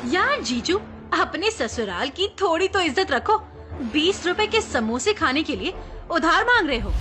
यार जीजू, अपने ससुराल की थोड़ी तो इज्जत रखो। 20 रुपए के समोसे खाने के लिए उधार मांग रहे हो।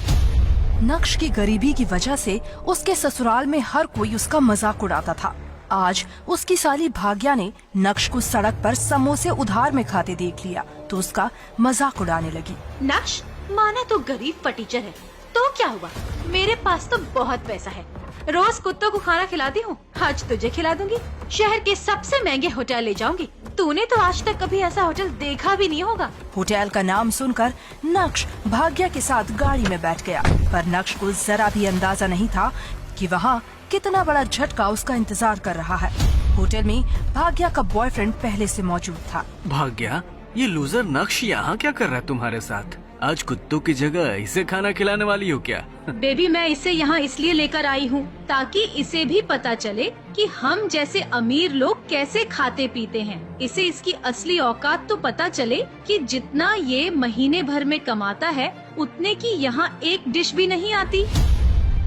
नक्श की गरीबी की वजह से उसके ससुराल में हर कोई उसका मजाक उड़ाता था। आज उसकी साली भाग्या ने नक्श को सड़क पर समोसे उधार में खाते देख लिया तो उसका मजाक उड़ाने लगी। नक्श, माना तो गरीब फटीचर है, तो क्या हुआ? मेरे पास तो बहुत पैसा है। रोज कुत्तों को खाना खिलाती हूँ, आज तुझे खिला दूंगी। शहर के सबसे महंगे होटल ले जाऊंगी। तूने तो आज तक कभी ऐसा होटल देखा भी नहीं होगा। होटल का नाम सुनकर नक्श भाग्या के साथ गाड़ी में बैठ गया, पर नक्श को जरा भी अंदाजा नहीं था कि वहाँ कितना बड़ा झटका उसका इंतजार कर रहा है। होटल में भाग्या का बॉयफ्रेंड पहले से मौजूद था। भाग्या, ये लूजर नक्श यहाँ क्या कर रहा है तुम्हारे साथ? आज कुत्तों की जगह इसे खाना खिलाने वाली हो क्या? बेबी, मैं इसे यहाँ इसलिए लेकर आई हूँ ताकि इसे भी पता चले कि हम जैसे अमीर लोग कैसे खाते पीते हैं। इसे इसकी असली औकात तो पता चले कि जितना ये महीने भर में कमाता है उतने की यहाँ एक डिश भी नहीं आती।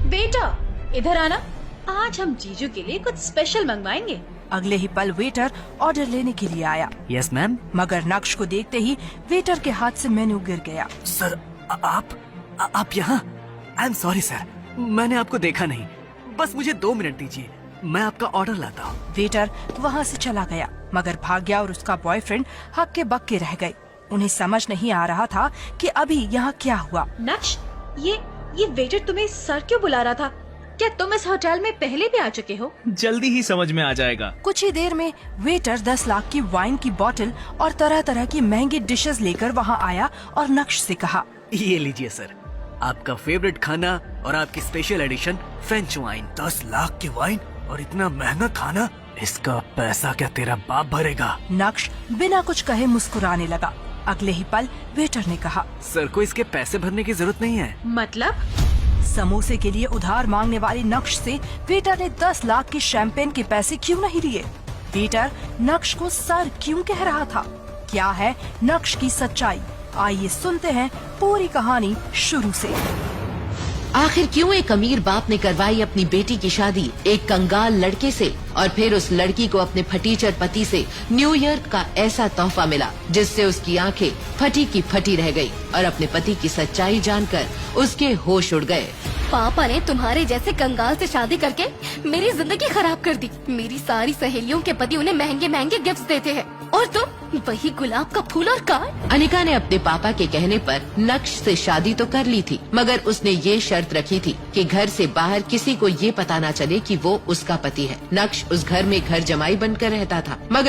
बेटा इधर आना, आज हम जीजू के लिए कुछ स्पेशल मंगवाएंगे। अगले ही पल वेटर ऑर्डर लेने के लिए आया। Yes ma'am. मगर नक्श को देखते ही वेटर के हाथ से मेन्यू गिर गया। सर, आप यहाँ? आई एम सॉरी सर, मैंने आपको देखा नहीं। बस मुझे 2 मिनट दीजिए, मैं आपका ऑर्डर लाता हूँ। वेटर वहाँ से चला गया, मगर भाग्या और उसका बॉयफ्रेंड हक्के बक्के रह गए। उन्हें समझ नहीं आ रहा था कि अभी यहाँ क्या हुआ। नक्श, ये वेटर तुम्हें सर क्यों बुला रहा था? क्या तुम इस होटल में पहले भी आ चुके हो? जल्दी ही समझ में आ जाएगा। कुछ ही देर में वेटर 10 लाख की वाइन की बोतल और तरह तरह की महंगी डिशेस लेकर वहाँ आया और नक्श से कहा, ये लीजिए सर, आपका फेवरेट खाना और आपकी special edition French wine. 10 lakh की वाइन और इतना महंगा खाना, इसका पैसा क्या तेरा बाप भरेगा? नक्श बिना कुछ कहे मुस्कुराने लगा। अगले ही पल वेटर ने कहा, सर को इसके पैसे भरने की जरूरत नहीं है। मतलब? समोसे के लिए उधार मांगने वाले नक्श से वेटर ने 10 लाख के शैंपेन के पैसे क्यों नहीं लिए? वेटर नक्श को सर क्यों कह रहा था? क्या है नक्श की सच्चाई? आइए सुनते हैं पूरी कहानी शुरू से। आखिर क्यों एक अमीर बाप ने करवाई अपनी बेटी की शादी एक कंगाल लड़के से, और फिर उस लड़की को अपने फटीचर पति से न्यू ईयर का ऐसा तोहफा मिला जिससे उसकी आंखें फटी की फटी रह गई और अपने पति की सच्चाई जानकर उसके होश उड़ गए। पापा ने तुम्हारे जैसे कंगाल से शादी करके मेरी जिंदगी खराब कर दी। मेरी सारी सहेलियों के पति उन्हें महंगे महंगे गिफ्ट्स देते हैं और तुम वही गुलाब का फूल और कार्ड। अनिका ने अपने पापा के कहने पर नक्श से शादी तो कर ली थी, मगर उसने ये शर्त रखी थी कि घर से बाहर किसी को ये पता न चले कि वो उसका पति है। नक्श उस घर में घर जमाई बनकर रहता था, मगर